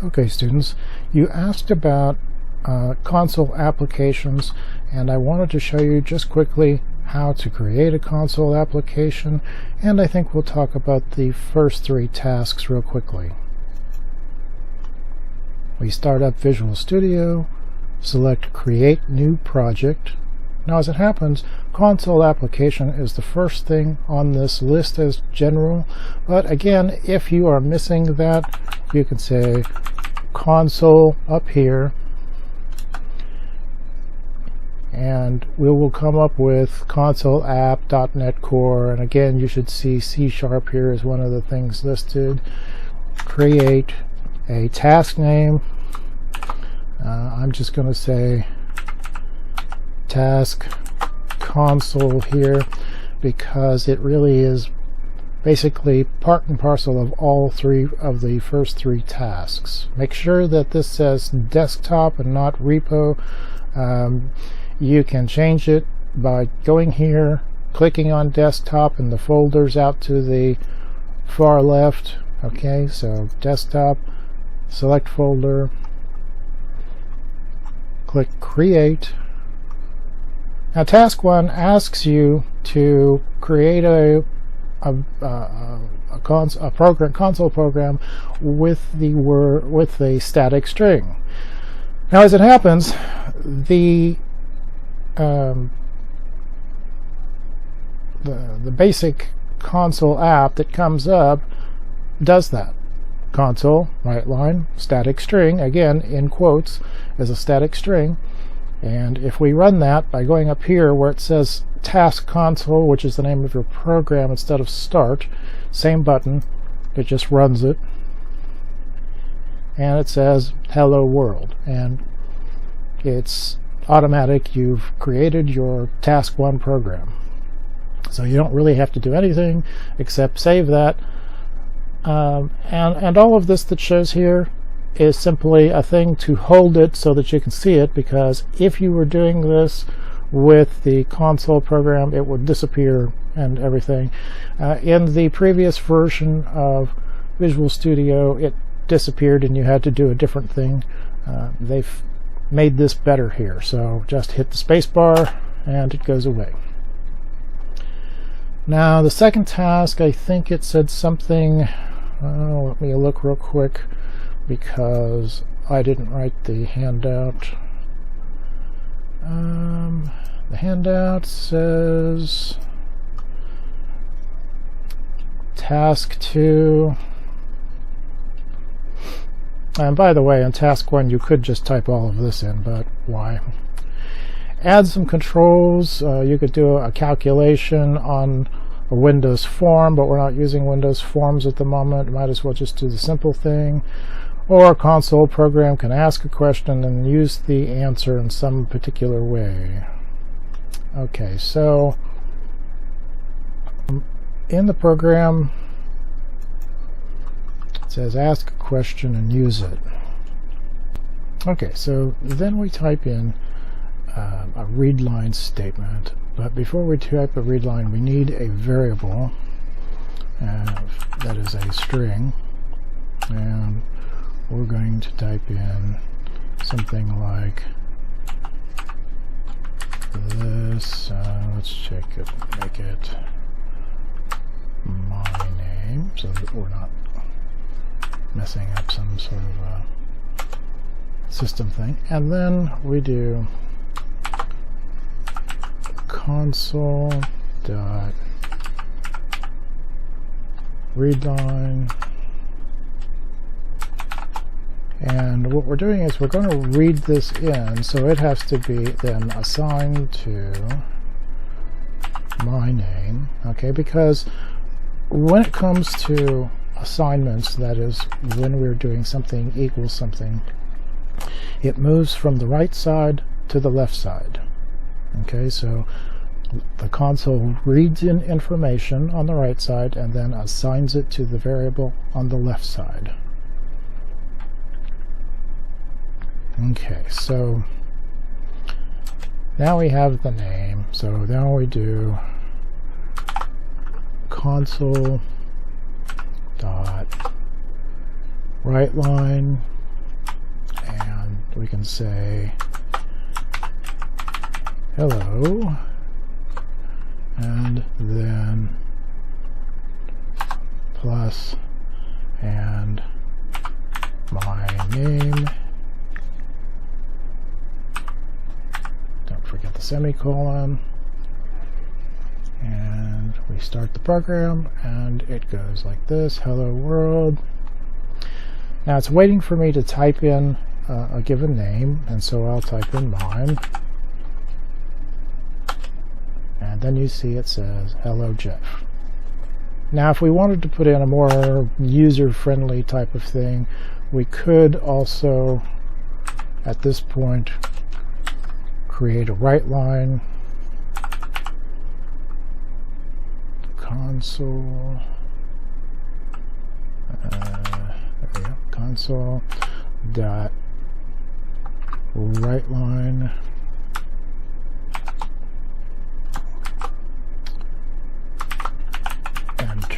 Okay, students, you asked about console applications, and I wanted to show you just quickly how to create a console application, and I think we'll talk about the first three tasks real quickly. We start up Visual Studio, select Create New Project. Now, as it happens, console application is the first thing on this list as general, but again, if you are missing that, you can say console up here, and we will come up with console app .NET Core, and again you should see C# here as one of the things listed. Create a task name. I'm just going to say task console here because it really is basically part and parcel of all three of the first three tasks. Make sure that this says desktop and not repo. You can change it by going here, clicking on desktop, and the folders out to the far left. Okay, so desktop, select folder, click create. Now task 1 asks you to create a console program with the static string. Now, as it happens, the basic console app that comes up does that. Console, right line, static string, again in quotes, is a static string. And if we run that by going up here where it says task console, which is the name of your program instead of start, same button, it just runs it, and it says hello world, and it's automatic. You've created your task 1 program, so you don't really have to do anything except save that. And all of this that shows here is simply a thing to hold it so that you can see it, because if you were doing this with the console program, it would disappear and everything. In the previous version of Visual Studio, it disappeared and you had to do a different thing. They've made this better here, so just hit the space bar and it goes away. Now the second task, I think it said something, let me look real quick because I didn't write the handout. The handout says task 2, and by the way, in task 1 you could just type all of this in, but why? Add some controls. You could do a calculation on a Windows form, but we're not using Windows forms at the moment. Might as well just do the simple thing. Or a console program can ask a question and use the answer in some particular way. Okay, so in the program it says ask a question and use it. Okay, so then we type in a read line statement, but before we type a read line we need a variable that is a string, and we're going to type in something like this. Let's check it, make it my name so that we're not messing up some sort of a system thing. And then we do console dot readline. And what we're doing is we're going to read this in, so it has to be then assigned to my name, okay? Because when it comes to assignments, that is, when we're doing something equals something, it moves from the right side to the left side, okay? So the console reads in information on the right side and then assigns it to the variable on the left side. Okay, so now we have the name, so now we do console dot write line we can say hello, and then plus and my name. Don't forget the semicolon. And we start the program, and it goes like this: hello world. Now it's waiting for me to type in a given name, and so I'll type in mine. And then you see it says hello Jeff. Now if we wanted to put in a more user-friendly type of thing, we could also at this point create a write line, console, there we go, console dot write line enter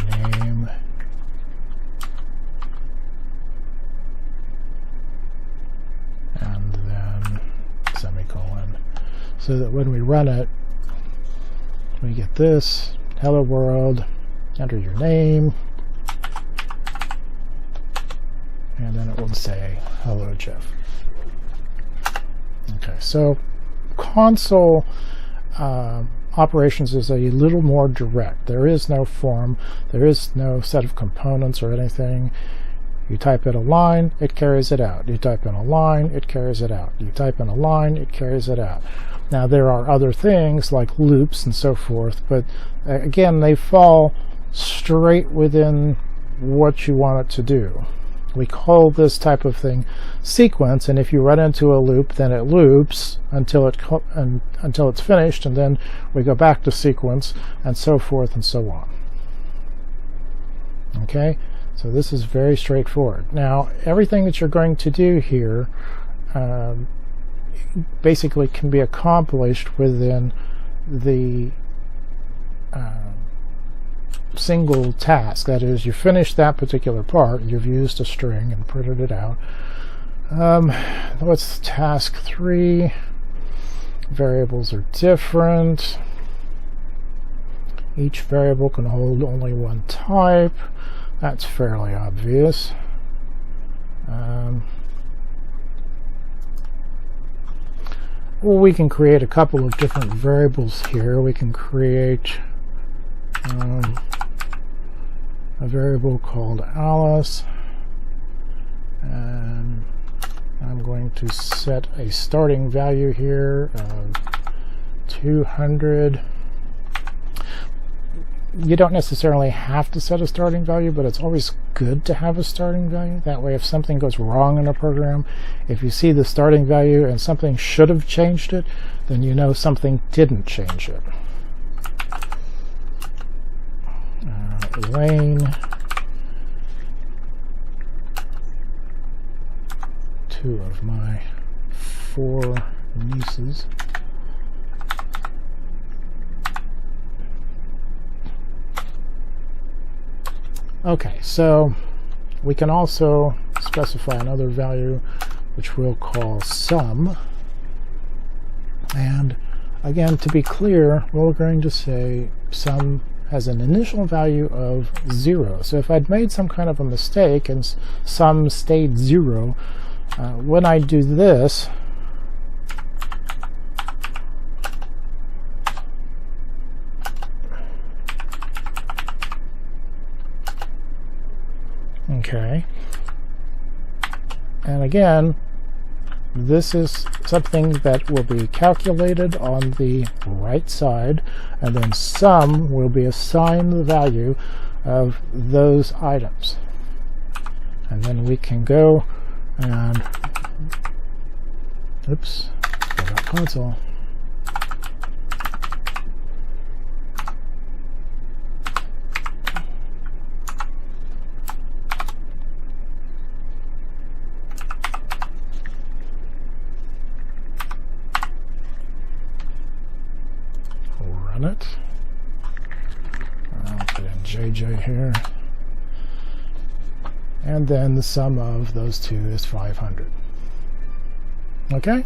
your name and then semicolon, so that when we run it we get this: hello world, enter your name, and then it will say hello Jeff. Okay, so console operations is a little more direct. There is no form, there is no set of components or anything. You type in a line, it carries it out. You type in a line, it carries it out. You type in a line, it carries it out. Now there are other things like loops and so forth, but again they fall straight within what you want it to do. We call this type of thing sequence, and if you run into a loop, then it loops until it's finished, and then we go back to sequence, and so forth and so on. Okay, so this is very straightforward. Now everything that you're going to do here basically can be accomplished within the single task. That is, you finish that particular part, you've used a string and printed it out. What's task 3? Variables are different. Each variable can hold only one type. That's fairly obvious. Well, we can create a couple of different variables here. We can create a variable called Alice, and I'm going to set a starting value here of 200. You don't necessarily have to set a starting value, but it's always good to have a starting value. That way, if something goes wrong in a program, if you see the starting value and something should have changed it, then you know something didn't change it. Elaine, 2 of my 4 nieces. Okay, so we can also specify another value which we'll call sum, and again, to be clear, we're going to say sum has an initial value of 0. So if I'd made some kind of a mistake and sum stayed 0, when I do this, okay, and again, this is something that will be calculated on the right side, and then sum will be assigned the value of those items. And then we can go and, oops, forgot console. It. I'll put in JJ here. and then the sum of those two is 500. Okay?